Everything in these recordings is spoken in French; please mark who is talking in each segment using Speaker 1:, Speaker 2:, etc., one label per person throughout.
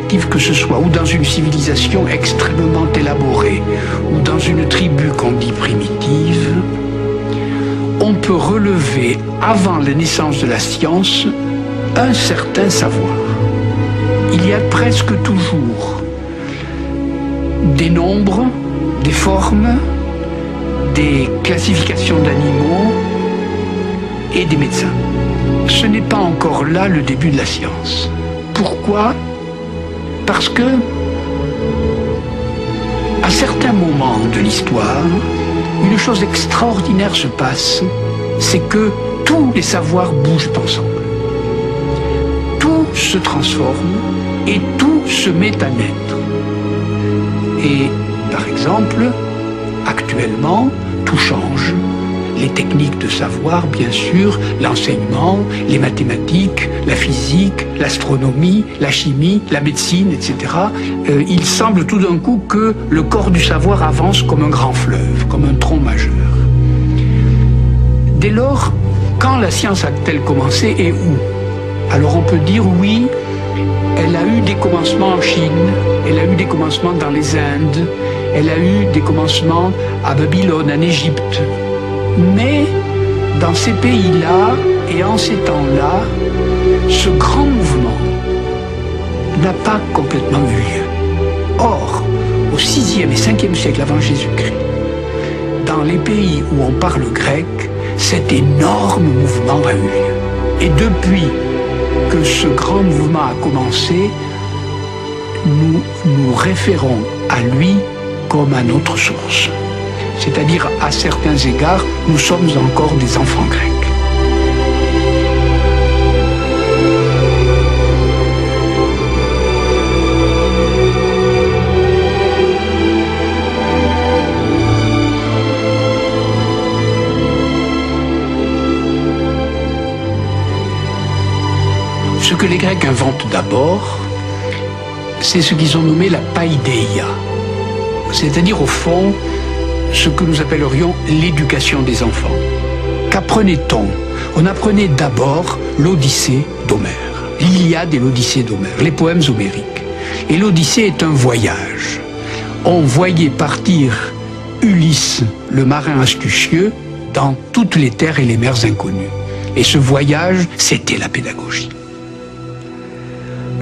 Speaker 1: perspective que ce soit, ou dans une civilisation extrêmement élaborée, ou dans une tribu qu'on dit primitive, on peut relever, avant la naissance de la science, un certain savoir. Il y a presque toujours des nombres, des formes, des classifications d'animaux et des médecins. Ce n'est pas encore là le début de la science. Pourquoi? Parce que, à certains moments de l'histoire, une chose extraordinaire se passe, c'est que tous les savoirs bougent ensemble. Tout se transforme et tout se met à naître. Et, par exemple, actuellement, tout change. Les techniques de savoir, bien sûr, l'enseignement, les mathématiques, la physique, l'astronomie, la chimie, la médecine, etc. Il semble tout d'un coup que le corps du savoir avance comme un grand fleuve, comme un tronc majeur. Dès lors, quand la science a-t-elle commencé et où? Alors on peut dire oui, elle a eu des commencements en Chine, elle a eu des commencements dans les Indes, elle a eu des commencements à Babylone, en Égypte. Mais dans ces pays-là et en ces temps-là, ce grand mouvement n'a pas complètement eu lieu. Or, au 6e et 5e siècle avant Jésus-Christ, dans les pays où on parle grec, cet énorme mouvement a eu lieu. Et depuis que ce grand mouvement a commencé, nous nous référons à lui comme à notre source. C'est-à-dire, à certains égards, nous sommes encore des enfants grecs. Ce que les Grecs inventent d'abord, c'est ce qu'ils ont nommé la paideia. C'est-à-dire, au fond, ce que nous appellerions l'éducation des enfants. Qu'apprenait-on? On apprenait d'abord l'Odyssée d'Homère, l'Iliade et l'Odyssée d'Homère, les poèmes homériques. Et l'Odyssée est un voyage. On voyait partir Ulysse, le marin astucieux, dans toutes les terres et les mers inconnues. Et ce voyage, c'était la pédagogie.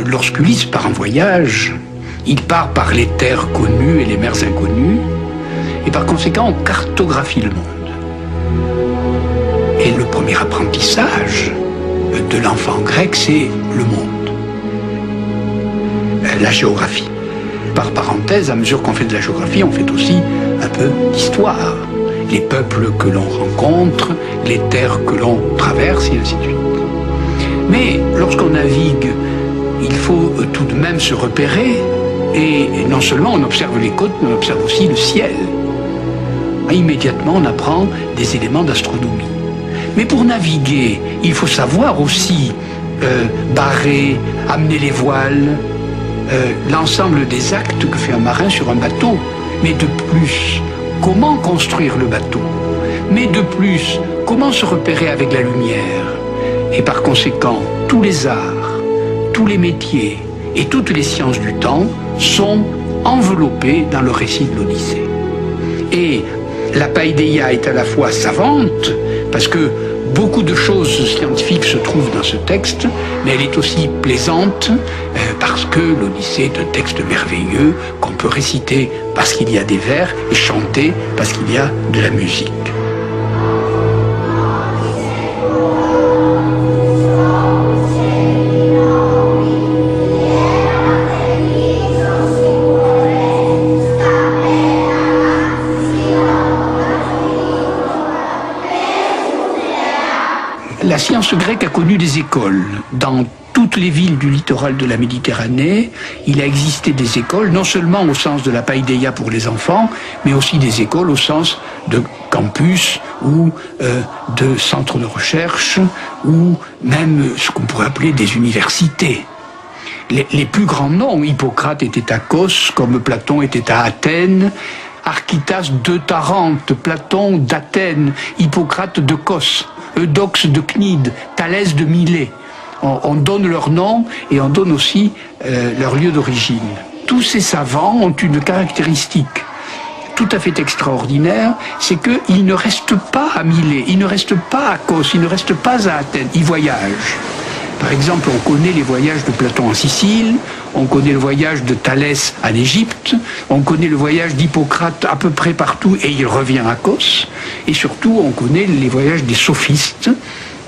Speaker 1: Lorsqu'Ulysse part en voyage, il part par les terres connues et les mers inconnues, et par conséquent, on cartographie le monde. Et le premier apprentissage de l'enfant grec, c'est le monde. La géographie. Par parenthèse, à mesure qu'on fait de la géographie, on fait aussi un peu d'histoire. Les peuples que l'on rencontre, les terres que l'on traverse, et ainsi de suite. Mais lorsqu'on navigue, il faut tout de même se repérer, et non seulement on observe les côtes, mais on observe aussi le ciel. Immédiatement, on apprend des éléments d'astronomie. Mais pour naviguer, il faut savoir aussi barrer, amener les voiles, l'ensemble des actes que fait un marin sur un bateau. Mais de plus, comment construire le bateau? Mais de plus, comment se repérer avec la lumière? Et par conséquent, tous les arts, tous les métiers et toutes les sciences du temps sont enveloppés dans le récit de l'Odyssée. Et la paideia est à la fois savante, parce que beaucoup de choses scientifiques se trouvent dans ce texte, mais elle est aussi plaisante, parce que l'Odyssée est un texte merveilleux qu'on peut réciter parce qu'il y a des vers et chanter parce qu'il y a de la musique. La science grecque a connu des écoles. Dans toutes les villes du littoral de la Méditerranée, il a existé des écoles, non seulement au sens de la paideia pour les enfants, mais aussi des écoles au sens de campus ou de centres de recherche, ou même ce qu'on pourrait appeler des universités. Les plus grands noms, Hippocrate était à Kos, comme Platon était à Athènes, Archytas de Tarente, Platon d'Athènes, Hippocrate de Kos, Eudoxe de Cnide, Thalès de Milet. On donne leur nom et on donne aussi leur lieu d'origine. Tous ces savants ont une caractéristique tout à fait extraordinaire, c'est qu'ils ne restent pas à Milet, ils ne restent pas à Kos, ils ne restent pas à Athènes, ils voyagent. Par exemple, on connaît les voyages de Platon en Sicile, on connaît le voyage de Thalès en Égypte, on connaît le voyage d'Hippocrate à peu près partout et il revient à Kos. Et surtout, on connaît les voyages des sophistes,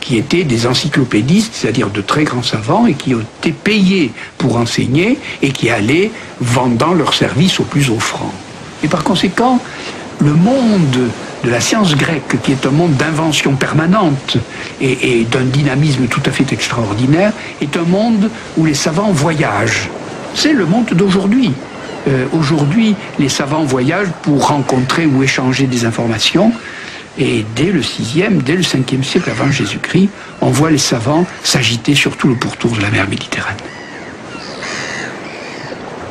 Speaker 1: qui étaient des encyclopédistes, c'est-à-dire de très grands savants, et qui ont été payés pour enseigner et qui allaient vendant leurs services au plus offrant. Et par conséquent, le monde de la science grecque, qui est un monde d'invention permanente et d'un dynamisme tout à fait extraordinaire, est un monde où les savants voyagent. C'est le monde d'aujourd'hui. Aujourd'hui, les savants voyagent pour rencontrer ou échanger des informations. Et dès le 6e, dès le 5e siècle avant Jésus-Christ, on voit les savants s'agiter sur tout le pourtour de la mer Méditerranée.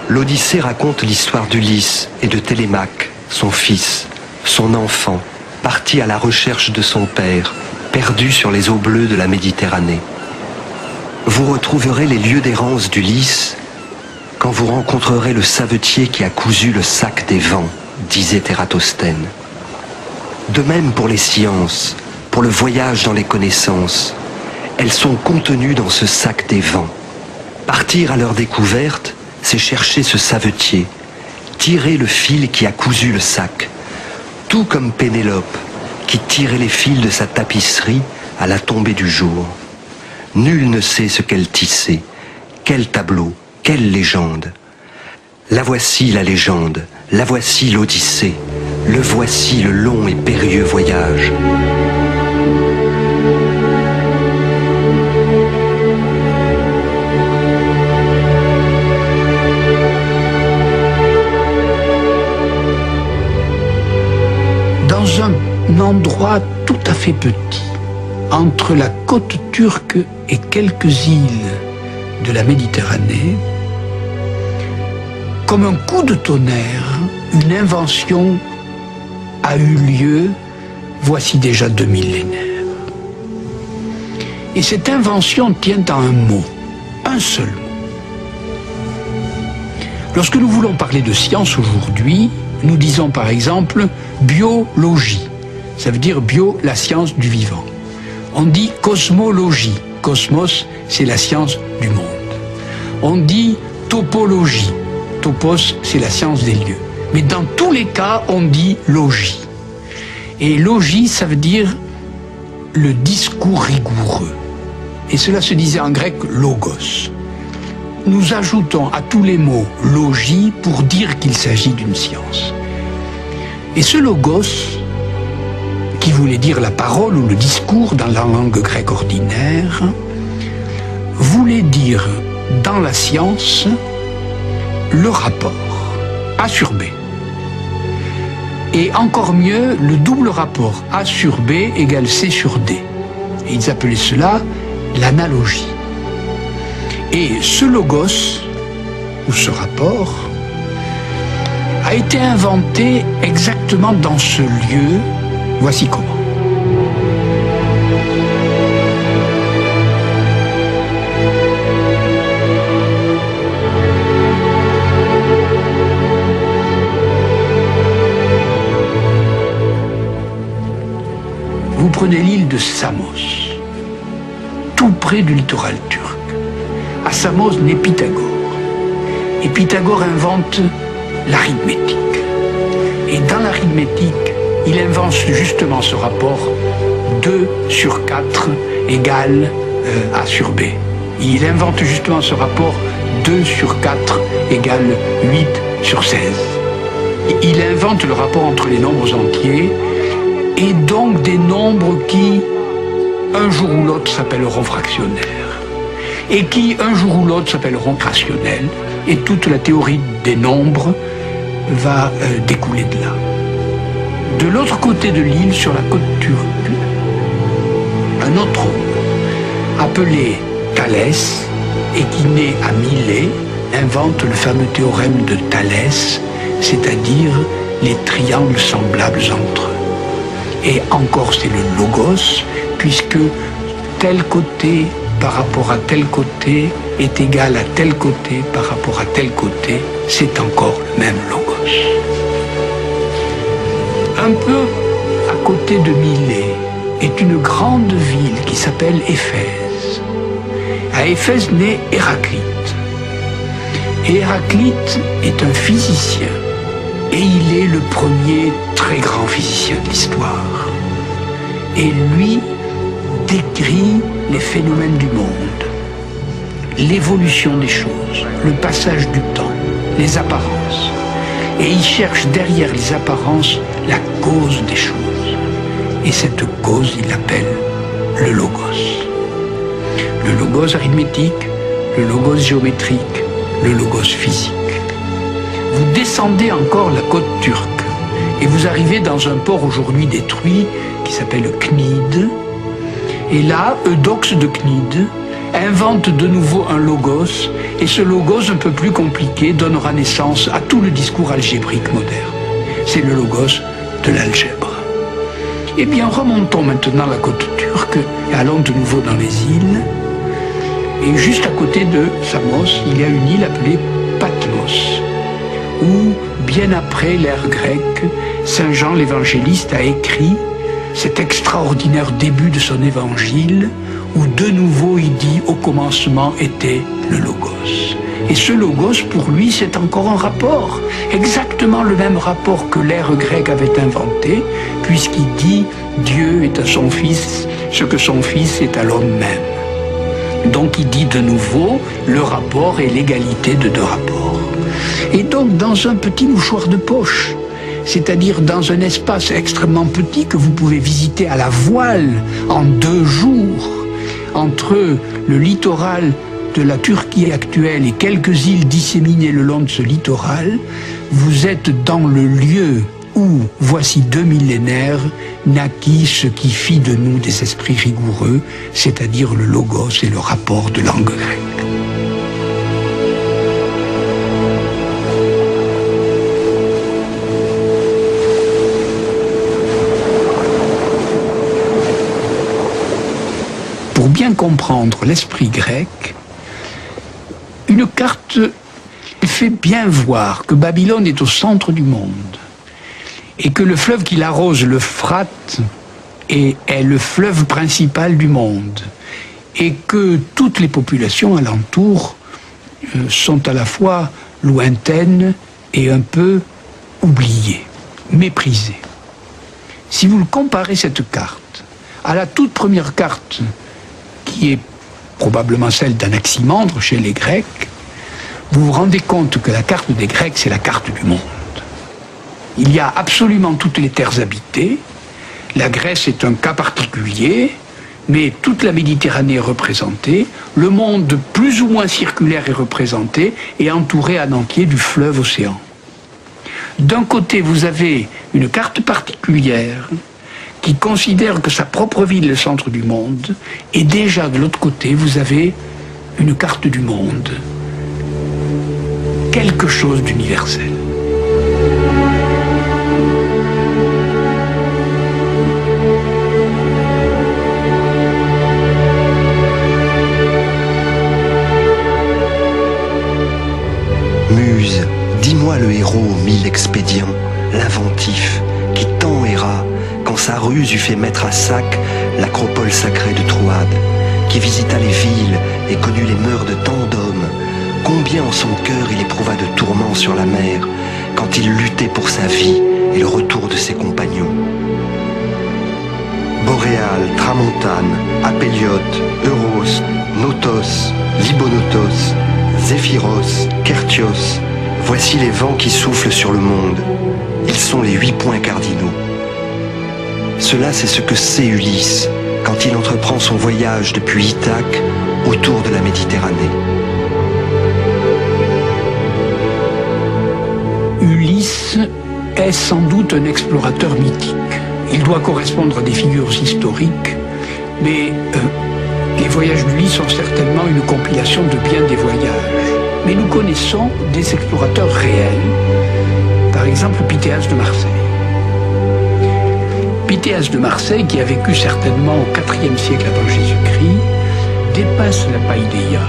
Speaker 2: L'Odyssée raconte l'histoire d'Ulysse et de Télémaque, son fils, son enfant, parti à la recherche de son père, perdu sur les eaux bleues de la Méditerranée. Vous retrouverez les lieux d'errance d'Ulysse quand vous rencontrerez le savetier qui a cousu le sac des vents, disait Ératosthène. De même pour les sciences, pour le voyage dans les connaissances, elles sont contenues dans ce sac des vents. Partir à leur découverte, c'est chercher ce savetier, tirer le fil qui a cousu le sac, tout comme Pénélope, qui tirait les fils de sa tapisserie à la tombée du jour. Nul ne sait ce qu'elle tissait, quel tableau, quelle légende. La voici la légende, la voici l'Odyssée, le voici le long et périlleux voyage.
Speaker 1: Dans un endroit tout à fait petit, entre la côte turque et quelques îles de la Méditerranée, comme un coup de tonnerre, une invention a eu lieu voici déjà 2 millénaires. Et cette invention tient à un mot, un seul mot. Lorsque nous voulons parler de science aujourd'hui, nous disons par exemple biologie, ça veut dire bio, la science du vivant. On dit cosmologie, cosmos c'est la science du monde. On dit topologie, topos c'est la science des lieux. Mais dans tous les cas on dit logie. Et logie ça veut dire le discours rigoureux. Et cela se disait en grec logos. Nous ajoutons à tous les mots logie pour dire qu'il s'agit d'une science. Et ce logos, qui voulait dire la parole ou le discours dans la langue grecque ordinaire, voulait dire dans la science le rapport A sur B. Et encore mieux, le double rapport A sur B égale C sur D. Et ils appelaient cela l'analogie. Et ce logos, ou ce rapport, a été inventé exactement dans ce lieu. Voici comment. Vous prenez l'île de Samos, tout près du littoral turc. À Samos naît Pythagore. Et Pythagore invente l'arithmétique. Et dans l'arithmétique, il invente justement ce rapport 2 sur 4 égale A sur B. Il invente justement ce rapport 2 sur 4 égale 8 sur 16. Il invente le rapport entre les nombres entiers et donc des nombres qui, un jour ou l'autre, s'appelleront fractionnaires et qui, un jour ou l'autre, s'appelleront rationnels. Et toute la théorie des nombres va découler de là. De l'autre côté de l'île, sur la côte turque, un autre homme, appelé Thalès, et qui naît à Milet, invente le fameux théorème de Thalès, c'est-à-dire les triangles semblables entre eux. Et encore c'est le logos, puisque tel côté par rapport à tel côté est égal à tel côté par rapport à tel côté, c'est encore le même logos. Un peu à côté de Milet est une grande ville qui s'appelle Éphèse. À Éphèse naît Héraclite. Et Héraclite est un physicien. Et il est le premier très grand physicien de l'histoire. Et lui décrit les phénomènes du monde, l'évolution des choses, le passage du temps, les apparences. Et il cherche derrière les apparences la cause des choses. Et cette cause, il l'appelle le logos. Le logos arithmétique, le logos géométrique, le logos physique. Vous descendez encore la côte turque et vous arrivez dans un port aujourd'hui détruit qui s'appelle Cnide. Et là, Eudoxe de Cnide invente de nouveau un logos, et ce logos un peu plus compliqué donnera naissance à tout le discours algébrique moderne. C'est le logos de l'algèbre. Eh bien, remontons maintenant la côte turque et allons de nouveau dans les îles. Et juste à côté de Samos, il y a une île appelée Patmos, où, bien après l'ère grecque, Saint Jean l'évangéliste a écrit cet extraordinaire début de son évangile, où de nouveau il dit « au commencement était le logos ». Et ce logos, pour lui, c'est encore un rapport, exactement le même rapport que l'ère grecque avait inventé, puisqu'il dit « Dieu est à son Fils ce que son Fils est à l'homme même ». Donc il dit de nouveau le rapport et l'égalité de deux rapports. Et donc dans un petit mouchoir de poche, c'est-à-dire dans un espace extrêmement petit que vous pouvez visiter à la voile en 2 jours, entre le littoral de la Turquie actuelle et quelques îles disséminées le long de ce littoral, vous êtes dans le lieu où, voici 2 millénaires, naquit ce qui fit de nous des esprits rigoureux, c'est-à-dire le logos et le rapport de langue grecque. Pour bien comprendre l'esprit grec, une carte fait bien voir que Babylone est au centre du monde et que le fleuve qui l'arrose, l'Euphrate, est le fleuve principal du monde et que toutes les populations alentour sont à la fois lointaines et un peu oubliées, méprisées. Si vous comparez cette carte à la toute première carte qui est probablement celle d'Anaximandre chez les Grecs, vous vous rendez compte que la carte des Grecs, c'est la carte du monde. Il y a absolument toutes les terres habitées, la Grèce est un cas particulier, mais toute la Méditerranée est représentée, le monde plus ou moins circulaire est représenté et entouré en entier du fleuve océan. D'un côté, vous avez une carte particulière qui considère que sa propre ville est le centre du monde, et déjà de l'autre côté, vous avez une carte du monde, quelque chose d'universel.
Speaker 2: Muse, dis-moi le héros aux 1000 expédients, l'inventif, qui tant erra quand sa ruse eut fait mettre à sac l'acropole sacrée de Troade, qui visita les villes et connut les mœurs de tant d'hommes, combien en son cœur il éprouva de tourments sur la mer, quand il luttait pour sa vie et le retour de ses compagnons. Boréal, Tramontane, Apéliote, Euros, Notos, Libonotos, Zéphyros, Kertios, voici les vents qui soufflent sur le monde. Ils sont les 8 points cardinaux. Cela, c'est ce que sait Ulysse quand il entreprend son voyage depuis Ithaque autour de la Méditerranée.
Speaker 1: Ulysse est sans doute un explorateur mythique. Il doit correspondre à des figures historiques, mais les voyages d'Ulysse sont certainement une compilation de bien des voyages. Mais nous connaissons des explorateurs réels, par exemple Pythéas de Marseille. Pythéas de Marseille, qui a vécu certainement au IVe siècle avant Jésus-Christ, dépasse la paideia,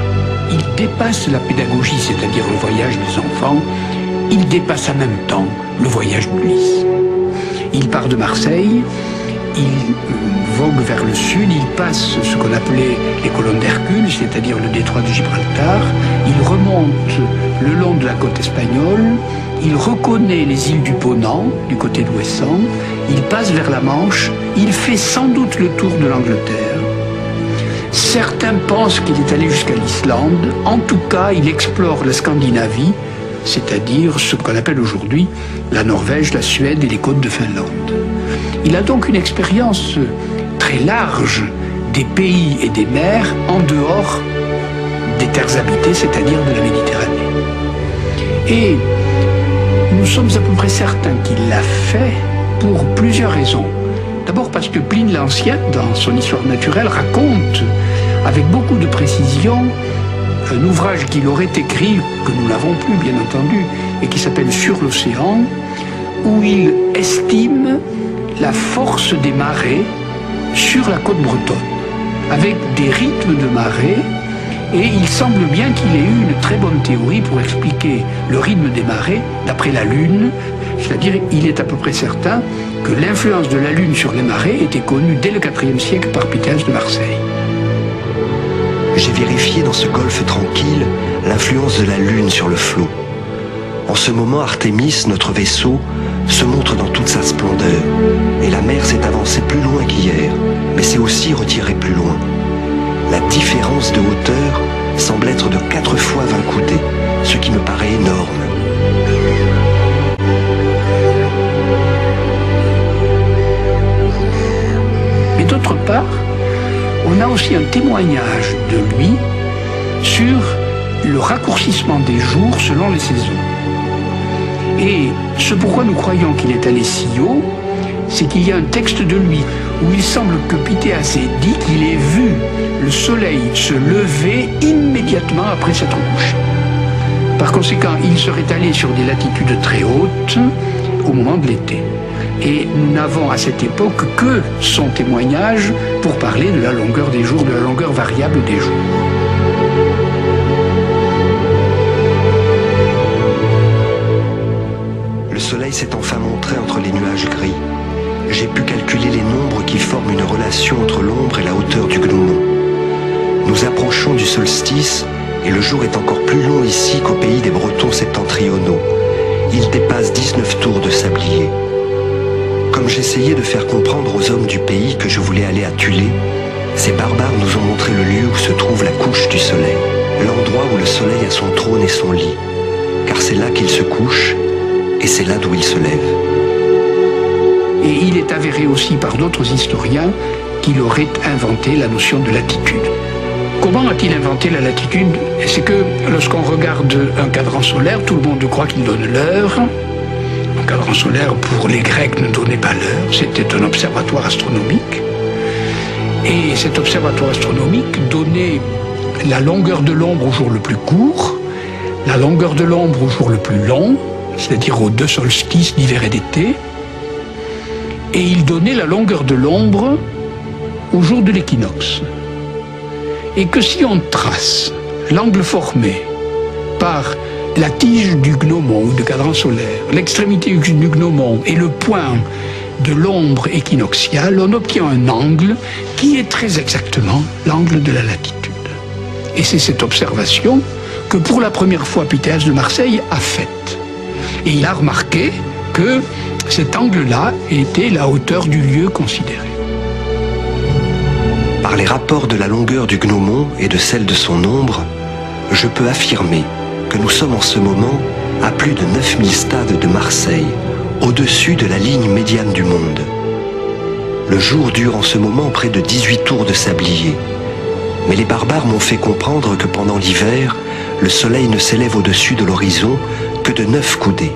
Speaker 1: il dépasse la pédagogie, c'est-à-dire le voyage des enfants, il dépasse en même temps le voyage d'Ulysse. Il part de Marseille, il vogue vers le sud, il passe ce qu'on appelait les colonnes d'Hercule, c'est-à-dire le détroit de Gibraltar, il remonte le long de la côte espagnole, il reconnaît les îles du Ponant, du côté d'Ouessant, il passe vers la Manche, il fait sans doute le tour de l'Angleterre. Certains pensent qu'il est allé jusqu'à l'Islande, en tout cas il explore la Scandinavie, c'est-à-dire ce qu'on appelle aujourd'hui la Norvège, la Suède et les côtes de Finlande. Il a donc une expérience très large des pays et des mers en dehors des terres habitées, c'est-à-dire de la Méditerranée. Et nous sommes à peu près certains qu'il l'a fait pour plusieurs raisons. D'abord parce que Pline l'Ancien, dans son histoire naturelle, raconte avec beaucoup de précision un ouvrage qu'il aurait écrit, que nous n'avons plus bien entendu, et qui s'appelle Sur l'océan, où il estime la force des marées sur la côte bretonne, avec des rythmes de marée, et il semble bien qu'il ait eu une très bonne théorie pour expliquer le rythme des marées d'après la Lune, c'est-à-dire il est à peu près certain que l'influence de la Lune sur les marées était connue dès le IVe siècle par Pythèas de Marseille.
Speaker 2: J'ai vérifié dans ce golfe tranquille l'influence de la Lune sur le flot. En ce moment, Artémis, notre vaisseau, se montre dans toute sa splendeur, et la mer s'est avancée plus loin qu'hier, mais s'est aussi retirée plus loin. La différence de hauteur semble être de 4 fois 20 coudées, ce qui me paraît énorme.
Speaker 1: Mais d'autre part, on a aussi un témoignage de lui sur le raccourcissement des jours selon les saisons. Et ce pourquoi nous croyons qu'il est allé si haut, c'est qu'il y a un texte de lui où il semble que Pythéas ait dit qu'il ait vu le soleil se lever immédiatement après s'être couché. Par conséquent, il serait allé sur des latitudes très hautes au moment de l'été. Et nous n'avons à cette époque que son témoignage pour parler de la longueur des jours, de la longueur variable des jours.
Speaker 2: Le soleil s'est enfin montré entre les nuages gris. J'ai pu calculer les nombres qui forment une relation entre l'ombre et la hauteur du gnomon. Nous approchons du solstice et le jour est encore plus long ici qu'au pays des Bretons septentrionaux. Il dépasse 19 tours de sablier. Comme j'essayais de faire comprendre aux hommes du pays que je voulais aller à Thulé, ces barbares nous ont montré le lieu où se trouve la couche du soleil, l'endroit où le soleil a son trône et son lit, car c'est là qu'il se couche et c'est là d'où il se lève.
Speaker 1: Et il est avéré aussi par d'autres historiens qu'il aurait inventé la notion de latitude. Comment a-t-il inventé la latitude? C'est que lorsqu'on regarde un cadran solaire, tout le monde croit qu'il donne l'heure. Un cadran solaire, pour les Grecs, ne donnait pas l'heure, c'était un observatoire astronomique. Et cet observatoire astronomique donnait la longueur de l'ombre au jour le plus court, la longueur de l'ombre au jour le plus long, c'est-à-dire aux 2 solstices d'hiver et d'été, et il donnait la longueur de l'ombre au jour de l'équinoxe. Et que si on trace l'angle formé par la tige du gnomon ou du cadran solaire, l'extrémité du gnomon et le point de l'ombre équinoxiale, on obtient un angle qui est très exactement l'angle de la latitude. Et c'est cette observation que pour la première fois Pythéas de Marseille a faite. Et il a remarqué que cet angle-là était la hauteur du lieu considéré.
Speaker 2: Par les rapports de la longueur du gnomon et de celle de son ombre, je peux affirmer que nous sommes en ce moment à plus de 9000 stades de Marseille, au-dessus de la ligne médiane du monde. Le jour dure en ce moment près de 18 tours de sablier. Mais les barbares m'ont fait comprendre que pendant l'hiver, le soleil ne s'élève au-dessus de l'horizon que de 9 coudées,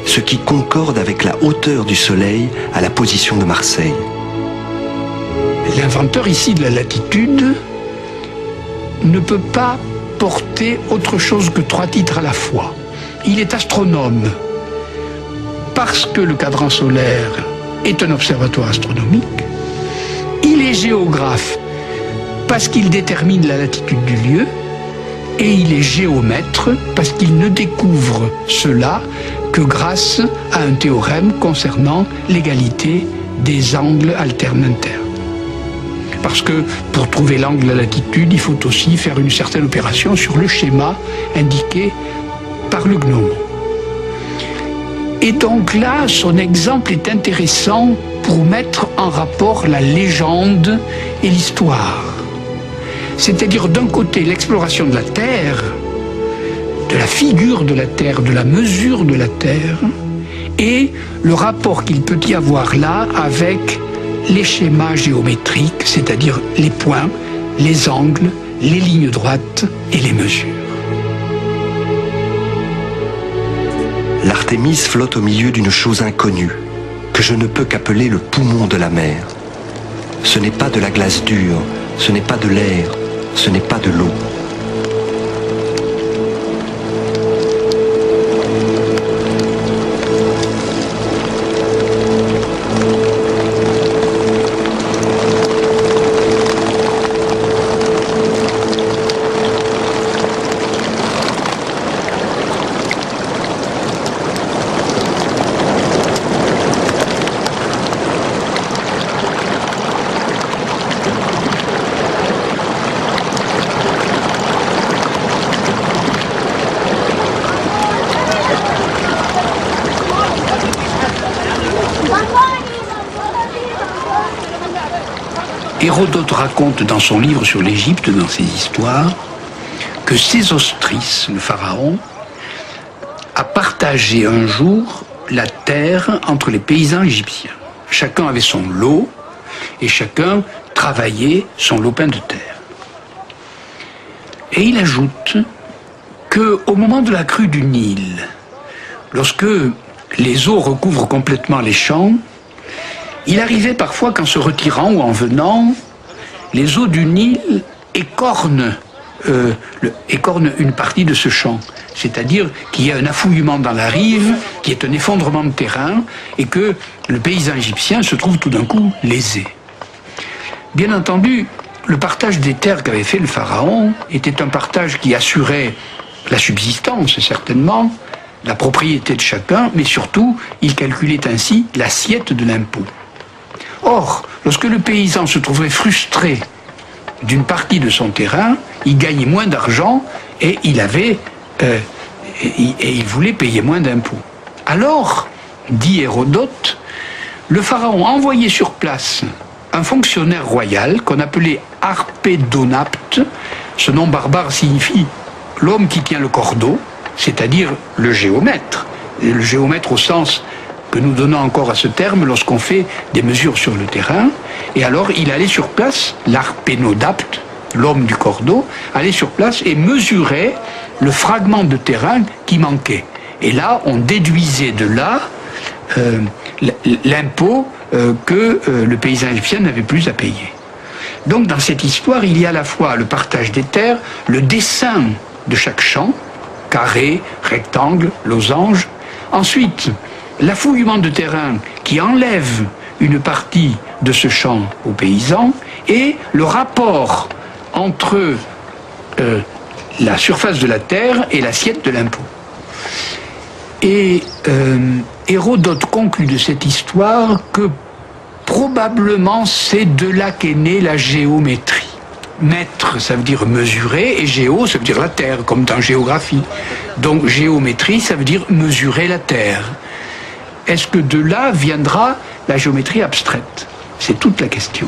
Speaker 2: ce qui concorde avec la hauteur du soleil à la position de Marseille.
Speaker 1: L'inventeur ici de la latitude ne peut pas porter autre chose que 3 titres à la fois. Il est astronome parce que le cadran solaire est un observatoire astronomique. Il est géographe parce qu'il détermine la latitude du lieu, et il est géomètre parce qu'il ne découvre cela que grâce à un théorème concernant l'égalité des angles alternataires. Parce que pour trouver l'angle à latitude, il faut aussi faire une certaine opération sur le schéma indiqué par le gnome. Et donc là, son exemple est intéressant pour mettre en rapport la légende et l'histoire. C'est-à-dire d'un côté l'exploration de la Terre, de la figure de la Terre, de la mesure de la Terre, et le rapport qu'il peut y avoir là avec les schémas géométriques, c'est-à-dire les points, les angles, les lignes droites et les mesures.
Speaker 2: L'Artémis flotte au milieu d'une chose inconnue, que je ne peux qu'appeler le poumon de la mer. Ce n'est pas de la glace dure, ce n'est pas de l'air, ce n'est pas de l'eau.
Speaker 1: Hérodote raconte dans son livre sur l'Égypte, dans ses histoires, que Sésostris, le pharaon, a partagé un jour la terre entre les paysans égyptiens. Chacun avait son lot et chacun travaillait son lopin de terre. Et il ajoute qu'au moment de la crue du Nil, lorsque les eaux recouvrent complètement les champs, il arrivait parfois qu'en se retirant ou en venant, les eaux du Nil écornent une partie de ce champ. C'est-à-dire qu'il y a un affouillement dans la rive, qui est un effondrement de terrain, et que le paysan égyptien se trouve tout d'un coup lésé. Bien entendu, le partage des terres qu'avait fait le pharaon était un partage qui assurait la subsistance, certainement, la propriété de chacun, mais surtout, il calculait ainsi l'assiette de l'impôt. Or, lorsque le paysan se trouvait frustré d'une partie de son terrain, il gagnait moins d'argent et il voulait payer moins d'impôts. Alors, dit Hérodote, le pharaon envoyait sur place un fonctionnaire royal qu'on appelait Arpédonapte. Ce nom barbare signifie l'homme qui tient le cordeau, c'est-à-dire le géomètre. Et le géomètre au sens que nous donnons encore à ce terme lorsqu'on fait des mesures sur le terrain. Et alors il allait sur place, l'arpénodapte, l'homme du cordeau, allait sur place et mesurait le fragment de terrain qui manquait. Et là, on déduisait de là l'impôt que le paysan égyptien n'avait plus à payer. Donc dans cette histoire, il y a à la fois le partage des terres, le dessin de chaque champ, carré, rectangle, losange. Ensuite, l'affouillement de terrain qui enlève une partie de ce champ aux paysans et le rapport entre la surface de la terre et l'assiette de l'impôt. Et Hérodote conclut de cette histoire que probablement c'est de là qu'est née la géométrie. Mètre, ça veut dire mesurer, et géo, ça veut dire la terre, comme dans géographie. Donc géométrie, ça veut dire mesurer la terre. Est-ce que de là viendra la géométrie abstraite? C'est toute la question.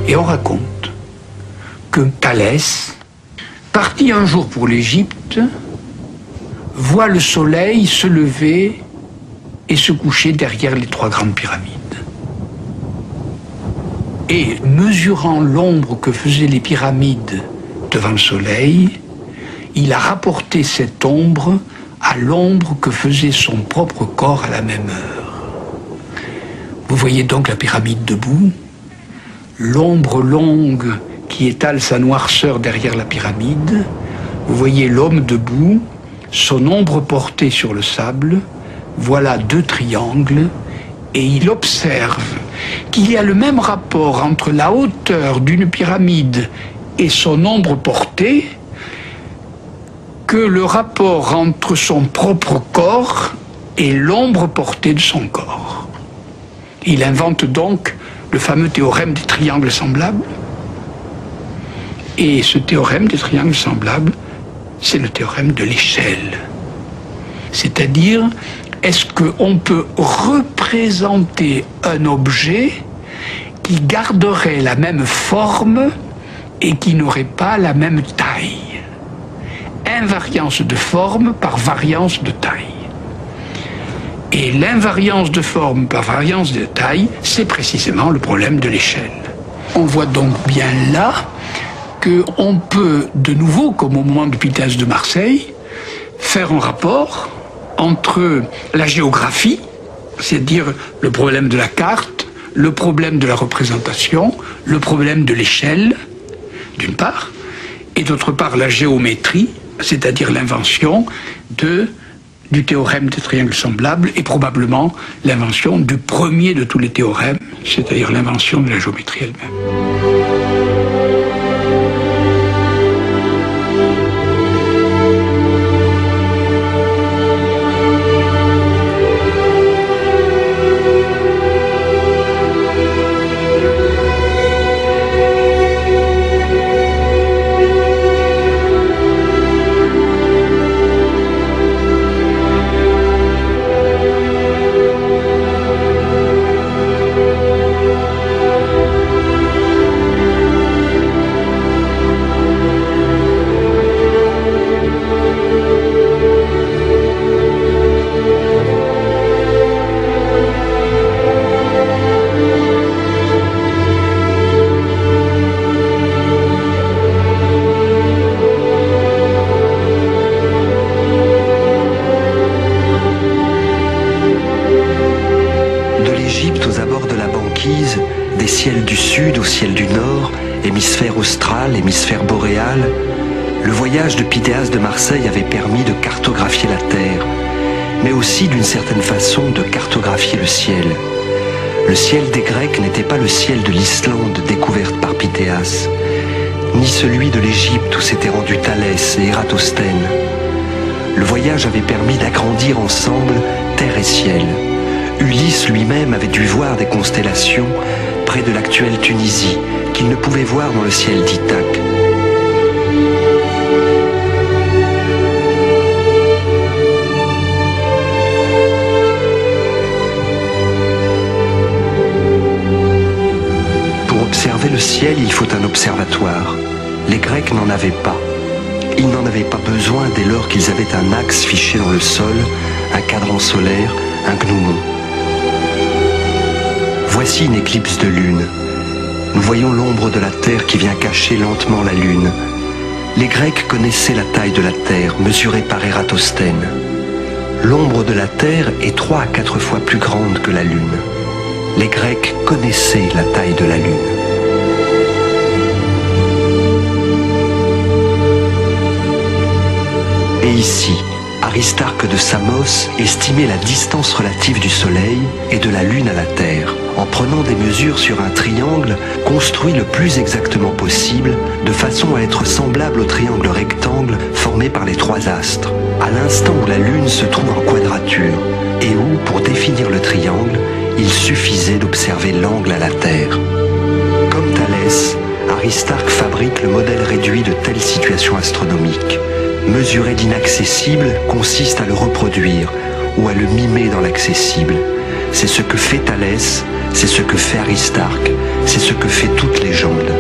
Speaker 1: Et on raconte que Thalès, parti un jour pour l'Égypte, voit le soleil se lever et se coucher derrière les 3 grandes pyramides. Et mesurant l'ombre que faisaient les pyramides devant le soleil, il a rapporté cette ombre à l'ombre que faisait son propre corps à la même heure. Vous voyez donc la pyramide debout, l'ombre longue qui étale sa noirceur derrière la pyramide, vous voyez l'homme debout, son ombre portée sur le sable, voilà 2 triangles, et il observe qu'il y a le même rapport entre la hauteur d'une pyramide et son ombre portée que le rapport entre son propre corps et l'ombre portée de son corps. Il invente donc le fameux théorème des triangles semblables. Et ce théorème des triangles semblables, c'est le théorème de l'échelle. C'est-à-dire, est-ce qu'on peut représenter un objet qui garderait la même forme et qui n'aurait pas la même taille? Invariance de forme par variance de taille. Et l'invariance de forme par variance de taille, c'est précisément le problème de l'échelle. On voit donc bien là qu'on peut, de nouveau, comme au moment du Pythèse de Marseille, faire un rapport entre la géographie, c'est-à-dire le problème de la carte, le problème de la représentation, le problème de l'échelle, d'une part, et d'autre part la géométrie, c'est-à-dire l'invention du théorème des triangles semblables et probablement l'invention du premier de tous les théorèmes, c'est-à-dire l'invention de la géométrie elle-même.
Speaker 2: Des ciels du sud au ciel du nord, hémisphère austral, hémisphère boréal, le voyage de Pythéas de Marseille avait permis de cartographier la Terre, mais aussi d'une certaine façon de cartographier le ciel. Le ciel des Grecs n'était pas le ciel de l'Islande découverte par Pythéas, ni celui de l'Égypte où s'étaient rendus Thalès et Ératosthène. Le voyage avait permis d'agrandir ensemble terre et ciel. Ulysse lui-même avait dû voir des constellations près de l'actuelle Tunisie, qu'il ne pouvait voir dans le ciel d'Ithaque. Pour observer le ciel, il faut un observatoire. Les Grecs n'en avaient pas. Ils n'en avaient pas besoin dès lors qu'ils avaient un axe fiché dans le sol, un cadran solaire, un gnomon. Voici une éclipse de lune. Nous voyons l'ombre de la Terre qui vient cacher lentement la lune. Les Grecs connaissaient la taille de la Terre, mesurée par Ératosthène. L'ombre de la Terre est 3 à 4 fois plus grande que la lune. Les Grecs connaissaient la taille de la lune. Et ici, Aristarque de Samos estimait la distance relative du Soleil et de la Lune à la Terre, en prenant des mesures sur un triangle construit le plus exactement possible, de façon à être semblable au triangle rectangle formé par les 3 astres, à l'instant où la Lune se trouve en quadrature, et où, pour définir le triangle, il suffisait d'observer l'angle à la Terre. Comme Thalès, Aristarque fabrique le modèle réduit de telles situations astronomiques. Mesurer l'inaccessible consiste à le reproduire ou à le mimer dans l'accessible. C'est ce que fait Thalès, c'est ce que fait Aristarque, c'est ce que fait toute légende.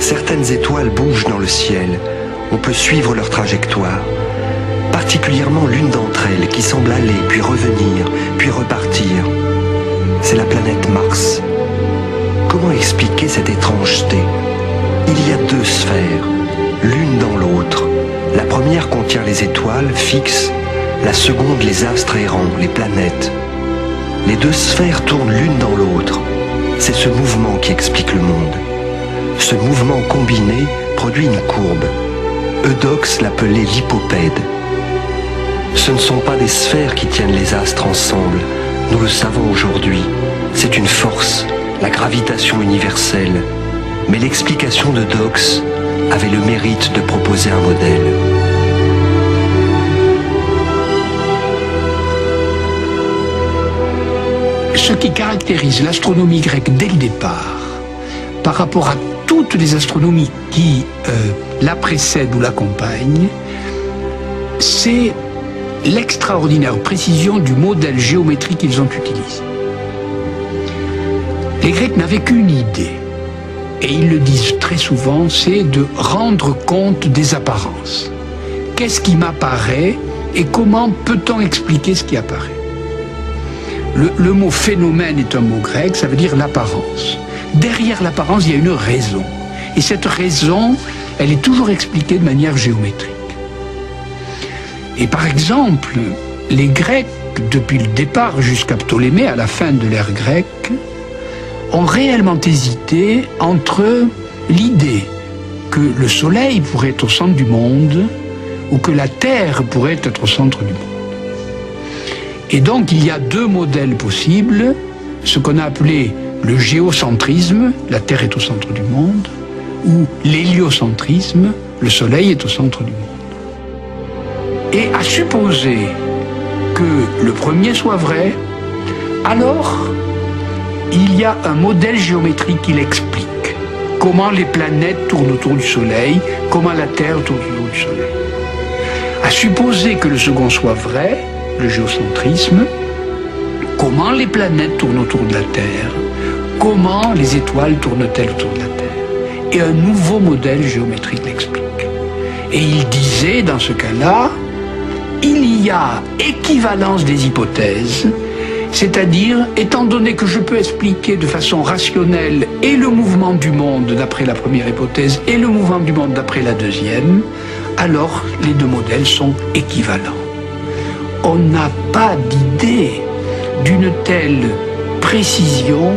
Speaker 2: Certaines étoiles bougent dans le ciel, on peut suivre leur trajectoire, particulièrement l'une d'entre elles qui semble aller, puis revenir, puis repartir. C'est la planète Mars. Comment expliquer cette étrangeté? Il y a deux sphères, l'une dans l'autre. La première contient les étoiles fixes, la seconde les astres errants, les planètes. Les deux sphères tournent l'une dans l'autre. C'est ce mouvement qui explique le monde. Ce mouvement combiné produit une courbe. Eudoxe l'appelait l'hypopède. Ce ne sont pas des sphères qui tiennent les astres ensemble, nous le savons aujourd'hui. C'est une force, la gravitation universelle. Mais l'explication d'Eudoxe avait le mérite de proposer un modèle.
Speaker 1: Ce qui caractérise l'astronomie grecque dès le départ, par rapport à toutes les astronomies qui la précèdent ou l'accompagnent, c'est l'extraordinaire précision du modèle géométrique qu'ils ont utilisé. Les Grecs n'avaient qu'une idée, et ils le disent très souvent, c'est de rendre compte des apparences. Qu'est-ce qui m'apparaît et comment peut-on expliquer ce qui apparaît? Le mot phénomène est un mot grec, ça veut dire l'apparence. Derrière l'apparence, il y a une raison. Et cette raison, elle est toujours expliquée de manière géométrique. Et par exemple, les Grecs, depuis le départ jusqu'à Ptolémée, à la fin de l'ère grecque, ont réellement hésité entre l'idée que le Soleil pourrait être au centre du monde ou que la Terre pourrait être au centre du monde. Et donc il y a deux modèles possibles, ce qu'on a appelé le géocentrisme, la Terre est au centre du monde, ou l'héliocentrisme, le Soleil est au centre du monde. Et à supposer que le premier soit vrai, alors il y a un modèle géométrique qui l'explique. Comment les planètes tournent autour du Soleil, comment la Terre tourne autour du Soleil. À supposer que le second soit vrai, le géocentrisme, comment les planètes tournent autour de la Terre, comment les étoiles tournent-elles autour de la Terre. Et un nouveau modèle géométrique l'explique. Et il disait, dans ce cas-là, il y a équivalence des hypothèses, c'est-à-dire, étant donné que je peux expliquer de façon rationnelle et le mouvement du monde d'après la première hypothèse et le mouvement du monde d'après la deuxième, alors les deux modèles sont équivalents. On n'a pas d'idée d'une telle précision,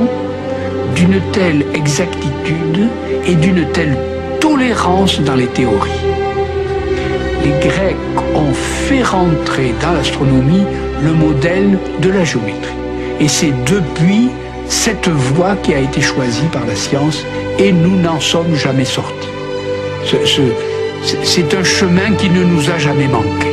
Speaker 1: d'une telle exactitude et d'une telle tolérance dans les théories. Les Grecs ont fait rentrer dans l'astronomie le modèle de la géométrie. Et c'est depuis cette voie qui a été choisie par la science et nous n'en sommes jamais sortis. C'est un chemin qui ne nous a jamais manqué.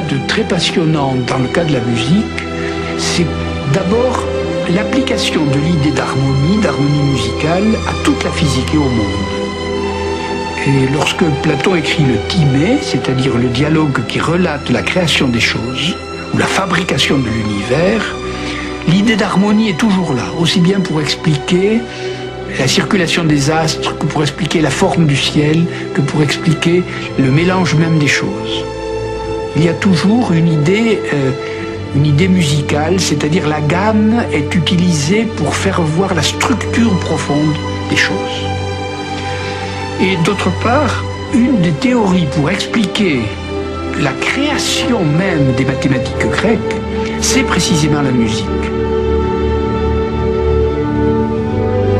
Speaker 1: De très passionnant dans le cas de la musique, c'est d'abord l'application de l'idée d'harmonie musicale à toute la physique et au monde. Et lorsque Platon écrit le Timée, c'est-à-dire le dialogue qui relate la création des choses, ou la fabrication de l'univers, l'idée d'harmonie est toujours là, aussi bien pour expliquer la circulation des astres, que pour expliquer la forme du ciel, que pour expliquer le mélange même des choses. Il y a toujours une idée musicale, c'est-à-dire la gamme est utilisée pour faire voir la structure profonde des choses. Et d'autre part, une des théories pour expliquer la création même des mathématiques grecques, c'est précisément la musique.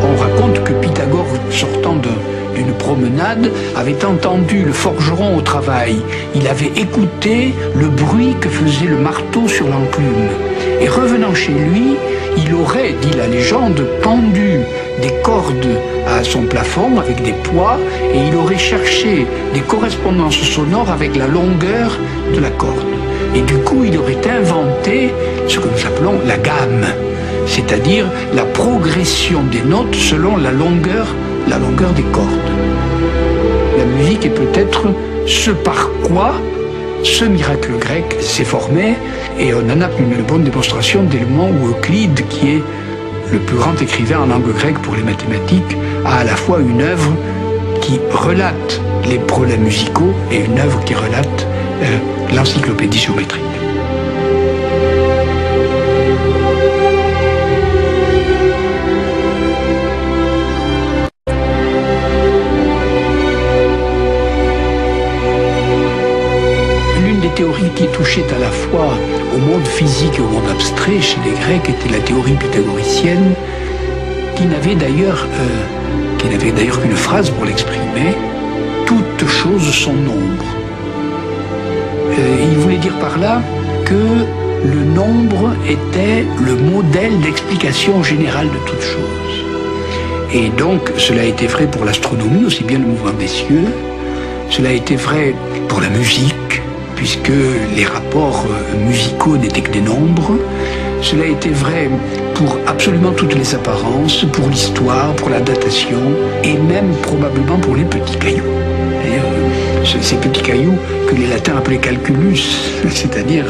Speaker 1: On raconte que Pythagore, sortant d'une promenade, avait entendu le forgeron au travail. Il avait écouté le bruit que faisait le marteau sur l'enclume. Et revenant chez lui, il aurait, dit la légende, pendu des cordes à son plafond avec des poids et il aurait cherché des correspondances sonores avec la longueur de la corde. Et du coup, il aurait inventé ce que nous appelons la gamme, c'est-à-dire la progression des notes selon la longueur des cordes. La musique est peut-être ce par quoi ce miracle grec s'est formé, et on en a une bonne démonstration dès le moment où Euclide, qui est le plus grand écrivain en langue grecque pour les mathématiques, a à la fois une œuvre qui relate les problèmes musicaux et une œuvre qui relate l'encyclopédie géométrique. Théorie qui touchait à la fois au monde physique et au monde abstrait chez les Grecs était la théorie pythagoricienne, qui n'avait d'ailleurs qu'une phrase pour l'exprimer: toutes choses sont nombre. Il voulait dire par là que le nombre était le modèle d'explication générale de toutes choses. Et donc cela a été vrai pour l'astronomie, aussi bien le mouvement des cieux, cela a été vrai pour la musique, puisque les rapports musicaux n'étaient que des nombres. Cela a été vrai pour absolument toutes les apparences, pour l'histoire, pour la datation, et même probablement pour les petits cailloux. Ces petits cailloux que les latins appelaient calculus, c'est-à-dire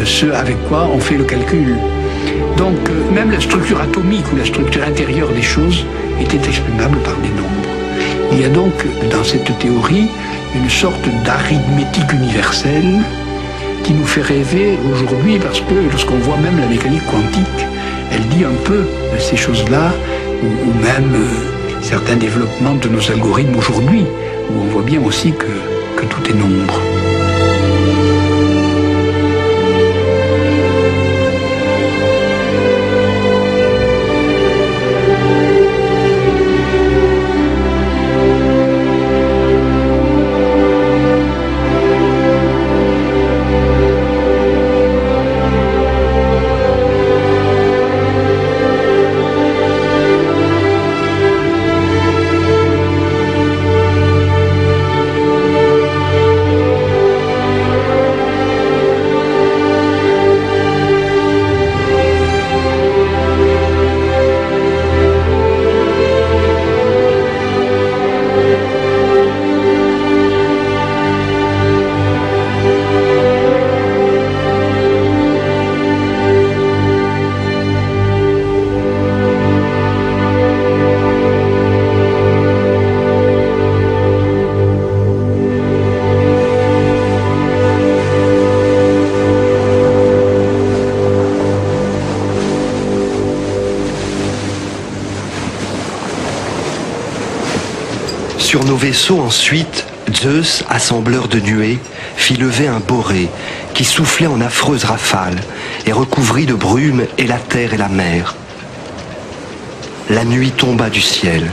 Speaker 1: ceux avec quoi on fait le calcul. Donc même la structure atomique ou la structure intérieure des choses était exprimable par des nombres. Il y a donc dans cette théorie une sorte d'arithmétique universelle qui nous fait rêver aujourd'hui, parce que lorsqu'on voit même la mécanique quantique, elle dit un peu ces choses-là, ou même certains développements de nos algorithmes aujourd'hui, où on voit bien aussi que tout est nombre.
Speaker 2: Sur nos vaisseaux ensuite, Zeus, assembleur de nuées, fit lever un boré qui soufflait en affreuses rafales et recouvrit de brume et la terre et la mer. La nuit tomba du ciel.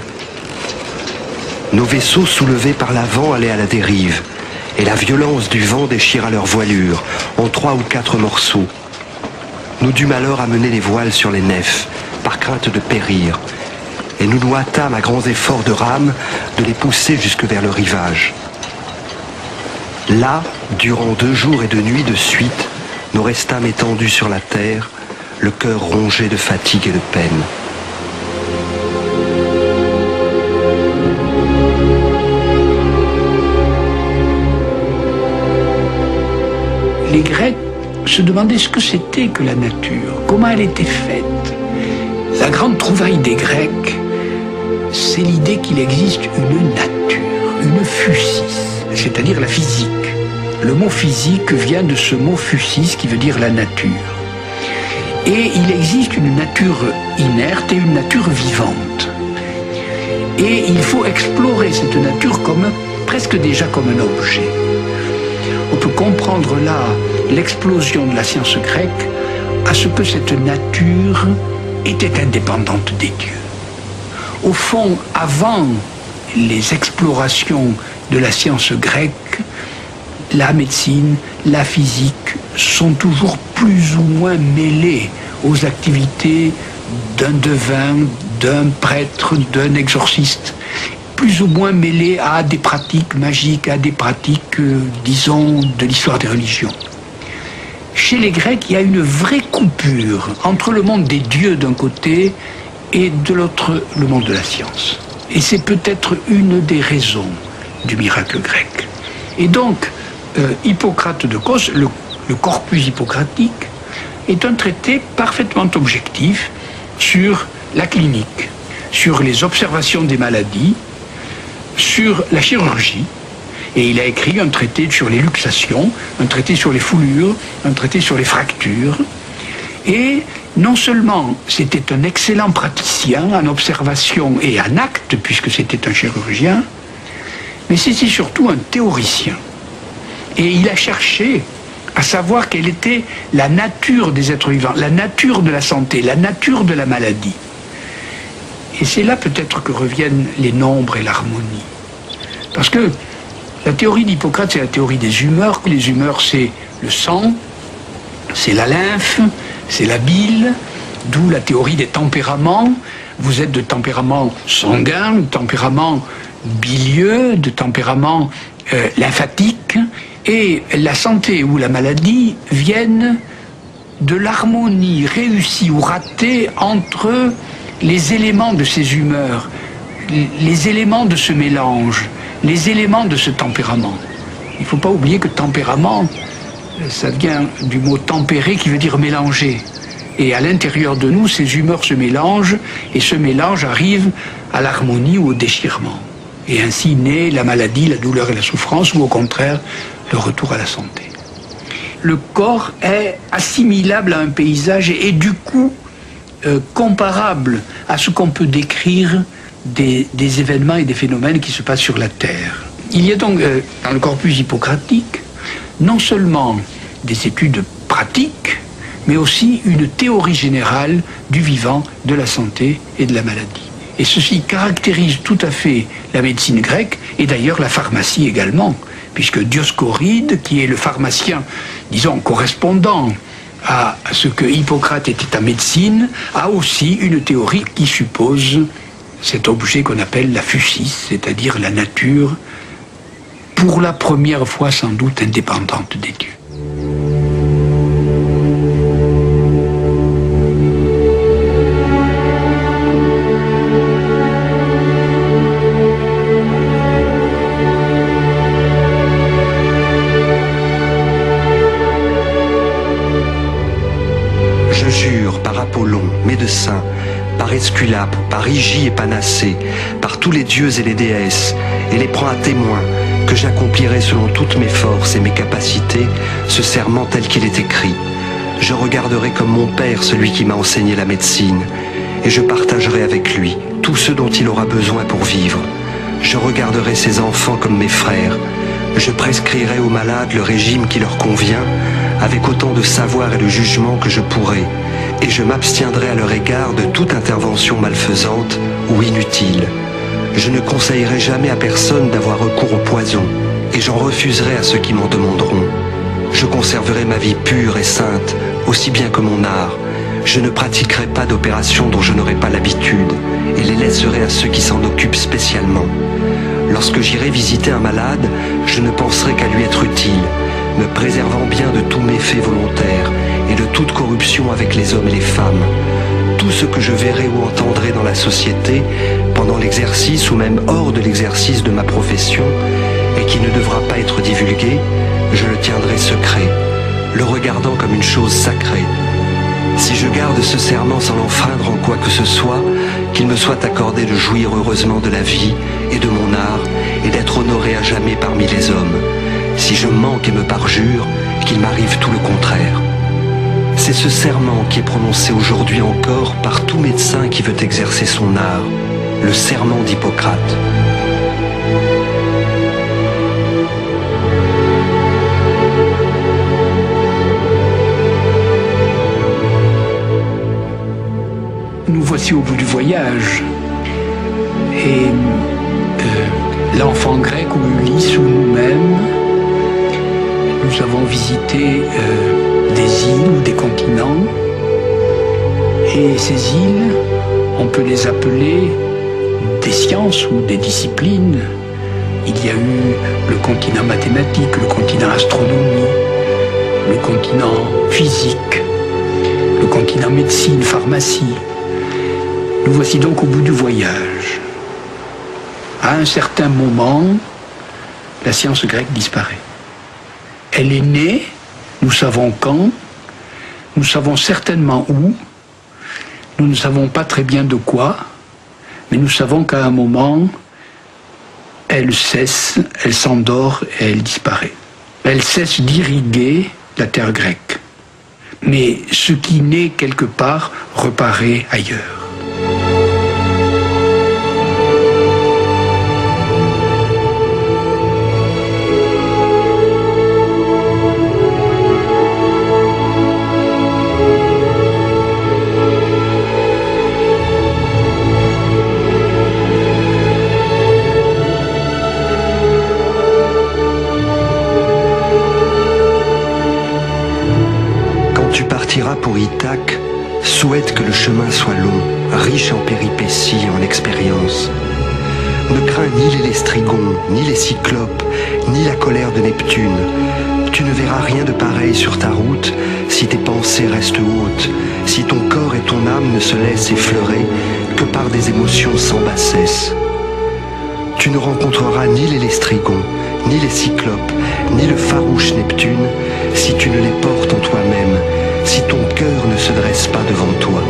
Speaker 2: Nos vaisseaux soulevés par l'avant allaient à la dérive, et la violence du vent déchira leurs voilures en 3 ou 4 morceaux. Nous dûmes alors amener les voiles sur les nefs, par crainte de périr, et nous nous hâtâmes à grands efforts de rame de les pousser jusque vers le rivage. Là, durant 2 jours et 2 nuits de suite, nous restâmes étendus sur la terre, le cœur rongé de fatigue et de peine.
Speaker 1: Les Grecs se demandaient ce que c'était que la nature, comment elle était faite. La grande trouvaille des Grecs, c'est l'idée qu'il existe une nature, une physis, c'est-à-dire la physique. Le mot physique vient de ce mot physis qui veut dire la nature. Et il existe une nature inerte et une nature vivante. Et il faut explorer cette nature comme, presque déjà comme un objet. On peut comprendre là l'explosion de la science grecque à ce que cette nature était indépendante des dieux. Au fond, avant les explorations de la science grecque, la médecine, la physique sont toujours plus ou moins mêlés aux activités d'un devin, d'un prêtre, d'un exorciste, plus ou moins mêlés à des pratiques magiques, à des pratiques, disons, de l'histoire des religions. Chez les Grecs, il y a une vraie coupure entre le monde des dieux d'un côté et de l'autre, le monde de la science. Et c'est peut-être une des raisons du miracle grec. Et donc, Hippocrate de Cos, le corpus hippocratique, est un traité parfaitement objectif sur la clinique, sur les observations des maladies, sur la chirurgie. Et il a écrit un traité sur les luxations, un traité sur les foulures, un traité sur les fractures. Et non seulement c'était un excellent praticien en observation et en acte, puisque c'était un chirurgien, mais c'était surtout un théoricien. Et il a cherché à savoir quelle était la nature des êtres vivants, la nature de la santé, la nature de la maladie. Et c'est là peut-être que reviennent les nombres et l'harmonie. Parce que la théorie d'Hippocrate, c'est la théorie des humeurs. Les humeurs, c'est le sang, c'est la lymphe, c'est la bile, d'où la théorie des tempéraments. Vous êtes de tempérament sanguin, de tempérament bilieux, de tempérament lymphatique. Et la santé ou la maladie viennent de l'harmonie réussie ou ratée entre les éléments de ces humeurs, les éléments de ce mélange, les éléments de ce tempérament. Il ne faut pas oublier que tempérament, ça vient du mot tempérer qui veut dire mélanger. Et à l'intérieur de nous, ces humeurs se mélangent, et ce mélange arrive à l'harmonie ou au déchirement. Et ainsi naît la maladie, la douleur et la souffrance, ou au contraire, le retour à la santé. Le corps est assimilable à un paysage et du coup comparable à ce qu'on peut décrire des événements et des phénomènes qui se passent sur la Terre. Il y a donc dans le corpus hippocratique non seulement des études pratiques, mais aussi une théorie générale du vivant, de la santé et de la maladie. Et ceci caractérise tout à fait la médecine grecque et d'ailleurs la pharmacie également, puisque Dioscoride, qui est le pharmacien, disons, correspondant à ce que Hippocrate était en médecine, a aussi une théorie qui suppose cet objet qu'on appelle la physis, c'est-à-dire la nature, pour la première fois sans doute indépendante des dieux.
Speaker 2: Je jure par Apollon, médecin, par Esculape, par Hygie et Panacée, par tous les dieux et les déesses, et les prends à témoin que j'accomplirai selon toutes mes forces et mes capacités ce serment tel qu'il est écrit. Je regarderai comme mon père celui qui m'a enseigné la médecine, et je partagerai avec lui tout ce dont il aura besoin pour vivre. Je regarderai ses enfants comme mes frères. Je prescrirai aux malades le régime qui leur convient, avec autant de savoir et de jugement que je pourrai, et je m'abstiendrai à leur égard de toute intervention malfaisante ou inutile. Je ne conseillerai jamais à personne d'avoir recours au poison, et j'en refuserai à ceux qui m'en demanderont. Je conserverai ma vie pure et sainte, aussi bien que mon art. Je ne pratiquerai pas d'opérations dont je n'aurai pas l'habitude, et les laisserai à ceux qui s'en occupent spécialement. Lorsque j'irai visiter un malade, je ne penserai qu'à lui être utile, me préservant bien de tous méfaits volontaires et de toute corruption avec les hommes et les femmes. Tout ce que je verrai ou entendrai dans la société, pendant l'exercice ou même hors de l'exercice de ma profession, et qui ne devra pas être divulgué, je le tiendrai secret, le regardant comme une chose sacrée. Si je garde ce serment sans l'enfreindre en quoi que ce soit, qu'il me soit accordé de jouir heureusement de la vie et de mon art, et d'être honoré à jamais parmi les hommes. Si je manque et me parjure, qu'il m'arrive tout le contraire. C'est ce serment qui est prononcé aujourd'hui encore par tout médecin qui veut exercer son art, le serment d'Hippocrate.
Speaker 1: Nous voici au bout du voyage. Et l'enfant grec ou Ulysse ou nous-mêmes nous avons visité des îles ou des continents. Et ces îles, on peut les appeler des sciences ou des disciplines. Il y a eu le continent mathématique, le continent astronomie, le continent physique, le continent médecine, pharmacie. Nous voici donc au bout du voyage. À un certain moment, la science grecque disparaît. Elle est née, nous savons quand, nous savons certainement où, nous ne savons pas très bien de quoi, mais nous savons qu'à un moment, elle cesse, elle s'endort et elle disparaît. Elle cesse d'irriguer la terre grecque. Mais ce qui naît quelque part reparaît ailleurs.
Speaker 2: Pour Ithaque, souhaite que le chemin soit long, riche en péripéties et en expériences. Ne crains ni les lestrigons, ni les cyclopes, ni la colère de Neptune. Tu ne verras rien de pareil sur ta route si tes pensées restent hautes, si ton corps et ton âme ne se laissent effleurer que par des émotions sans bassesse. Tu ne rencontreras ni les lestrigons, ni les cyclopes, ni le farouche Neptune si tu ne les portes en toi-même, si ton cœur ne se dresse pas devant toi.